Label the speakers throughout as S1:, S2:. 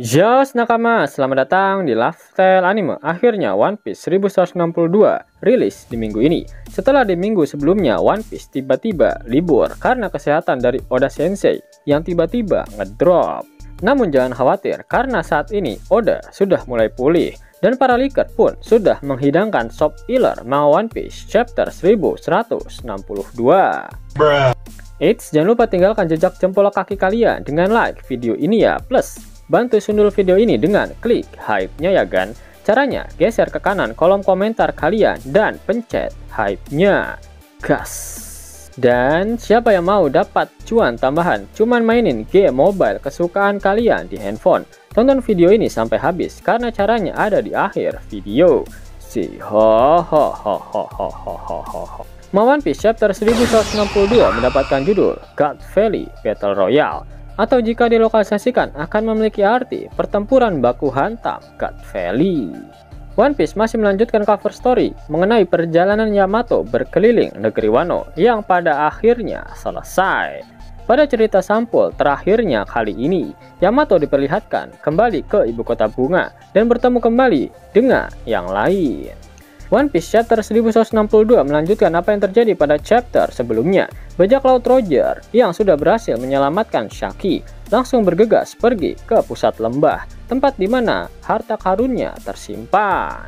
S1: Yos nakama, selamat datang di Lifestyle Anime. Akhirnya One Piece 1162 rilis di minggu ini. Setelah di minggu sebelumnya One Piece tiba-tiba libur karena kesehatan dari Oda Sensei yang tiba-tiba ngedrop. Namun jangan khawatir karena saat ini Oda sudah mulai pulih dan para leaker pun sudah menghidangkan Shop Healer manga One Piece chapter 1162. Eits, jangan lupa tinggalkan jejak jempol kaki kalian dengan like video ini ya, plus bantu sundul video ini dengan klik hype-nya ya kan. Caranya geser ke kanan kolom komentar kalian dan pencet hype-nya. Gas. Dan siapa yang mau dapat cuan tambahan cuman mainin game mobile kesukaan kalian di handphone, tonton video ini sampai habis karena caranya ada di akhir video. One Piece chapter 1162 mendapatkan judul God Valley Battle Royale, atau jika dilokalisasikan akan memiliki arti pertempuran baku hantam God Valley. One Piece masih melanjutkan cover story mengenai perjalanan Yamato berkeliling negeri Wano yang pada akhirnya selesai. Pada cerita sampul terakhirnya kali ini, Yamato diperlihatkan kembali ke ibu kota bunga dan bertemu kembali dengan yang lain. One Piece chapter 1162 melanjutkan apa yang terjadi pada chapter sebelumnya. Bajak laut Roger yang sudah berhasil menyelamatkan Shaki langsung bergegas pergi ke pusat lembah, tempat di mana harta karunnya tersimpan.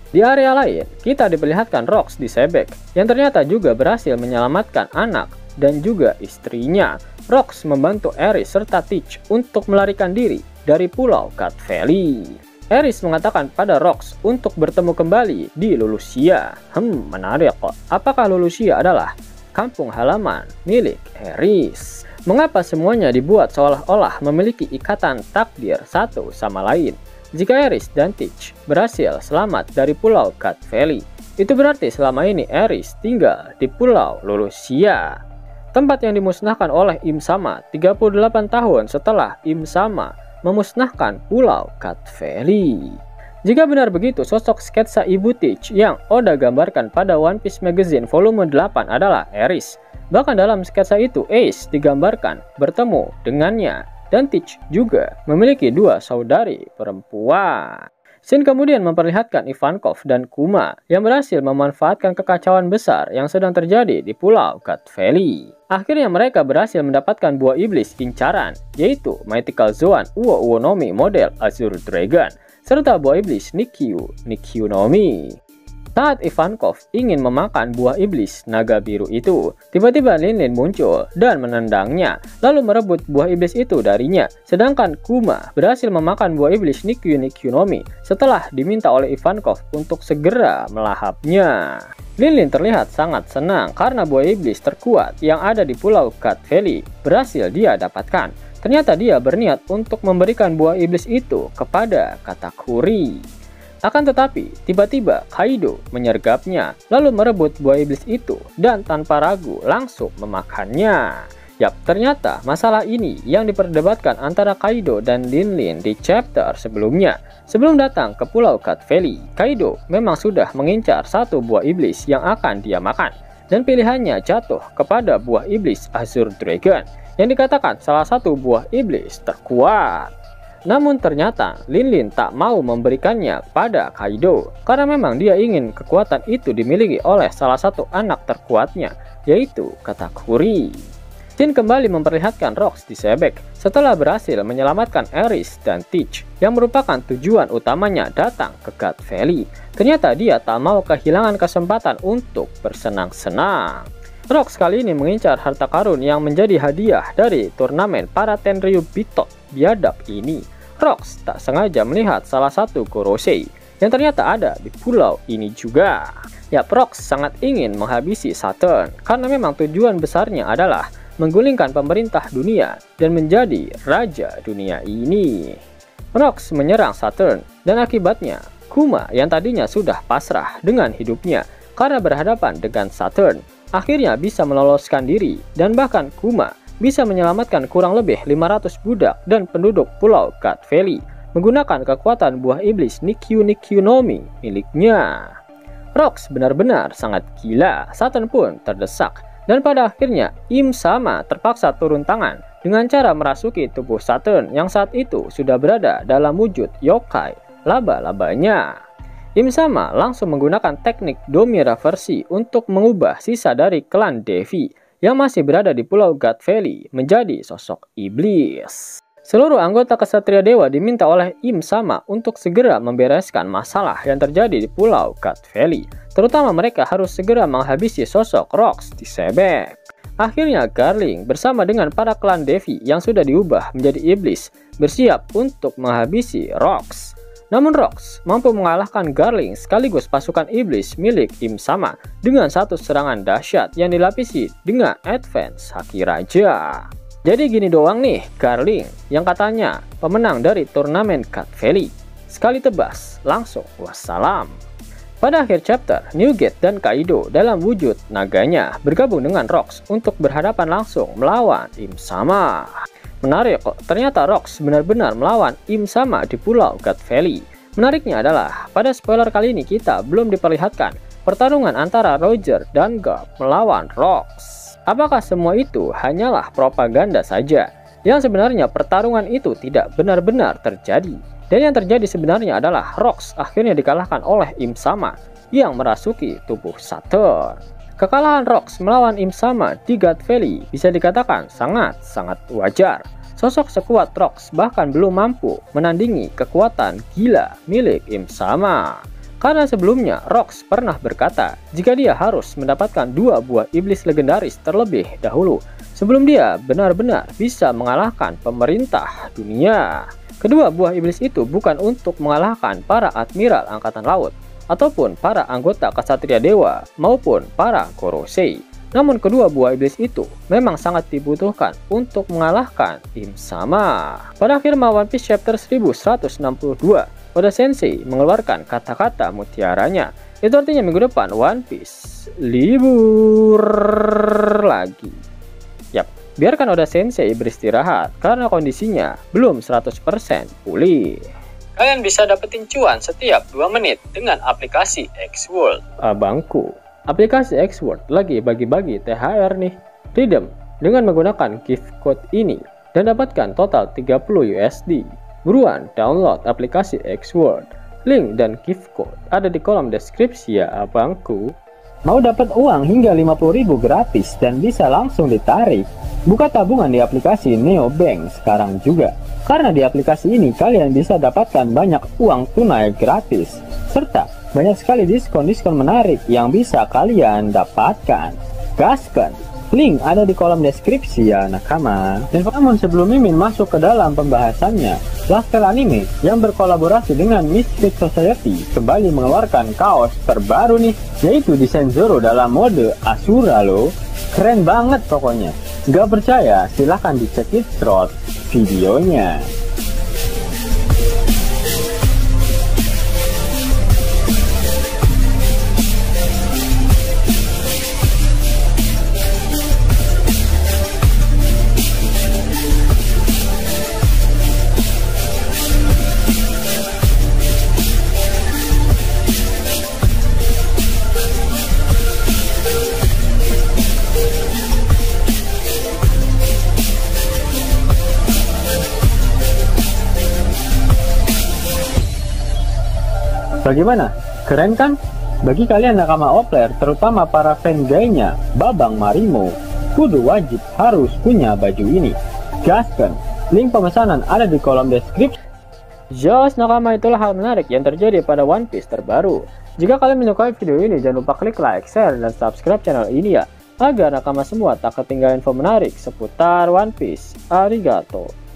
S1: Di area lain, kita diperlihatkan Rocks di Sebek yang ternyata juga berhasil menyelamatkan anak dan juga istrinya. Rocks membantu Eris serta Teach untuk melarikan diri dari pulau God Valley. Eris mengatakan pada Rocks untuk bertemu kembali di Lulusia. Menarik kok. Apakah Lulusia adalah kampung halaman milik Eris? Mengapa semuanya dibuat seolah-olah memiliki ikatan takdir satu sama lain? Jika Eris dan Teach berhasil selamat dari pulau God Valley, itu berarti selama ini Eris tinggal di pulau Lulusia, tempat yang dimusnahkan oleh Im Sama 38 tahun setelah Im Sama memusnahkan pulau God Valley. Jika benar begitu, sosok sketsa Ibu Teach yang Oda gambarkan pada One Piece Magazine volume 8 adalah Eris. Bahkan dalam sketsa itu Ace digambarkan bertemu dengannya, dan Teach juga memiliki dua saudari perempuan. Scene kemudian memperlihatkan Ivankov dan Kuma yang berhasil memanfaatkan kekacauan besar yang sedang terjadi di pulau God Valley. Akhirnya mereka berhasil mendapatkan buah iblis incaran, yaitu Mythical Zoan Uo Uo Nomi model Azure Dragon, serta buah iblis Nikyu Nomi. Saat Ivankov ingin memakan buah iblis naga biru itu, tiba-tiba Linlin muncul dan menendangnya, lalu merebut buah iblis itu darinya. Sedangkan Kuma berhasil memakan buah iblis Nikyu Nomi setelah diminta oleh Ivankov untuk segera melahapnya. Linlin terlihat sangat senang karena buah iblis terkuat yang ada di pulau God Valley berhasil dia dapatkan. Ternyata dia berniat untuk memberikan buah iblis itu kepada Katakuri. Akan tetapi, tiba-tiba Kaido menyergapnya, lalu merebut buah iblis itu dan tanpa ragu langsung memakannya. Yap, ternyata masalah ini yang diperdebatkan antara Kaido dan Linlin di chapter sebelumnya. Sebelum datang ke pulau God Valley, Kaido memang sudah mengincar satu buah iblis yang akan dia makan, dan pilihannya jatuh kepada buah iblis Azure Dragon yang dikatakan salah satu buah iblis terkuat. Namun ternyata Linlin tak mau memberikannya pada Kaido karena memang dia ingin kekuatan itu dimiliki oleh salah satu anak terkuatnya, yaitu Katakuri. Scene kembali memperlihatkan Rocks di Sebek setelah berhasil menyelamatkan Eris dan Teach yang merupakan tujuan utamanya datang ke God Valley. Ternyata dia tak mau kehilangan kesempatan untuk bersenang-senang. Rocks kali ini mengincar harta karun yang menjadi hadiah dari turnamen para Tenryu Bitot biadab ini. Rocks tak sengaja melihat salah satu Gorosei yang ternyata ada di pulau ini juga. Ya, Rocks sangat ingin menghabisi Saturn karena memang tujuan besarnya adalah menggulingkan pemerintah dunia dan menjadi raja dunia ini. Rocks menyerang Saturn dan akibatnya Kuma yang tadinya sudah pasrah dengan hidupnya karena berhadapan dengan Saturn akhirnya bisa meloloskan diri, dan bahkan Kuma bisa menyelamatkan kurang lebih 500 budak dan penduduk pulau God Valley menggunakan kekuatan buah iblis Nikyu Nomi miliknya. Rocks benar-benar sangat gila. Saturn pun terdesak Dan pada akhirnya, Im Sama terpaksa turun tangan dengan cara merasuki tubuh Saturn yang saat itu sudah berada dalam wujud yokai laba-labanya. Im Sama langsung menggunakan teknik Domira versi untuk mengubah sisa dari klan Devi yang masih berada di Pulau God Valley menjadi sosok iblis. Seluruh anggota Ksatria Dewa diminta oleh Im Sama untuk segera membereskan masalah yang terjadi di Pulau God Valley. Terutama mereka harus segera menghabisi sosok Rox di Sebek. Akhirnya Garling bersama dengan para klan Devi yang sudah diubah menjadi iblis bersiap untuk menghabisi Rox. Namun Rox mampu mengalahkan Garling sekaligus pasukan iblis milik Im Sama dengan satu serangan dahsyat yang dilapisi dengan advance Haki Raja. Jadi gini doang nih Garling yang katanya pemenang dari turnamen God Valley. Sekali tebas, langsung wassalam. Pada akhir chapter, Newgate dan Kaido dalam wujud naganya bergabung dengan Rox untuk berhadapan langsung melawan Im Sama. Menarik kok, ternyata Rox benar-benar melawan Im Sama di Pulau God Valley. Menariknya adalah, pada spoiler kali ini kita belum diperlihatkan pertarungan antara Roger dan Garp melawan Rox. Apakah semua itu hanyalah propaganda saja? Yang sebenarnya pertarungan itu tidak benar-benar terjadi. Dan yang terjadi sebenarnya adalah Rox akhirnya dikalahkan oleh Im Sama yang merasuki tubuh Saturn. Kekalahan Rox melawan Im Sama di God Valley bisa dikatakan sangat-sangat wajar. Sosok sekuat Rox bahkan belum mampu menandingi kekuatan gila milik Im Sama. Karena sebelumnya Rox pernah berkata jika dia harus mendapatkan 2 buah iblis legendaris terlebih dahulu sebelum dia benar-benar bisa mengalahkan pemerintah dunia. Kedua buah iblis itu bukan untuk mengalahkan para admiral angkatan laut ataupun para anggota Ksatria Dewa maupun para Gorosei. Namun kedua buah iblis itu memang sangat dibutuhkan untuk mengalahkan Im Sama. Pada akhir One Piece chapter 1162, Oda Sensei mengeluarkan kata-kata mutiaranya. Itu artinya minggu depan One Piece libur lagi. Yap, biarkan Oda Sensei beristirahat karena kondisinya belum 100% pulih. Kalian bisa dapetin cuan setiap 2 menit dengan aplikasi X-World. Abangku, aplikasi X-World lagi bagi-bagi THR nih. Redeem dengan menggunakan gift code ini dan dapatkan total 30 USD. Buruan download aplikasi X-World. Link dan gift code ada di kolom deskripsi ya abangku. Mau dapat uang hingga 50.000 gratis dan bisa langsung ditarik? Buka tabungan di aplikasi Neobank sekarang juga. Karena di aplikasi ini kalian bisa dapatkan banyak uang tunai gratis. Serta banyak sekali diskon-diskon menarik yang bisa kalian dapatkan. Gaskan! Link ada di kolom deskripsi ya nakama. Dan namun sebelum Mimin masuk ke dalam pembahasannya, Laskar Anime yang berkolaborasi dengan Misfit Society kembali mengeluarkan kaos terbaru nih, yaitu desain Zoro dalam mode Asura loh. Keren banget pokoknya. Gak percaya silahkan dicek it videonya. Bagaimana? Keren kan? Bagi kalian nakama Opler, terutama para fan gaynya Babang Marimo, kudu wajib harus punya baju ini. Gaskan! Link pemesanan ada di kolom deskripsi. Jos nakama, itulah hal menarik yang terjadi pada One Piece terbaru. Jika kalian menyukai video ini, jangan lupa klik like, share, dan subscribe channel ini ya, agar nakama semua tak ketinggalan info menarik seputar One Piece. Arigato!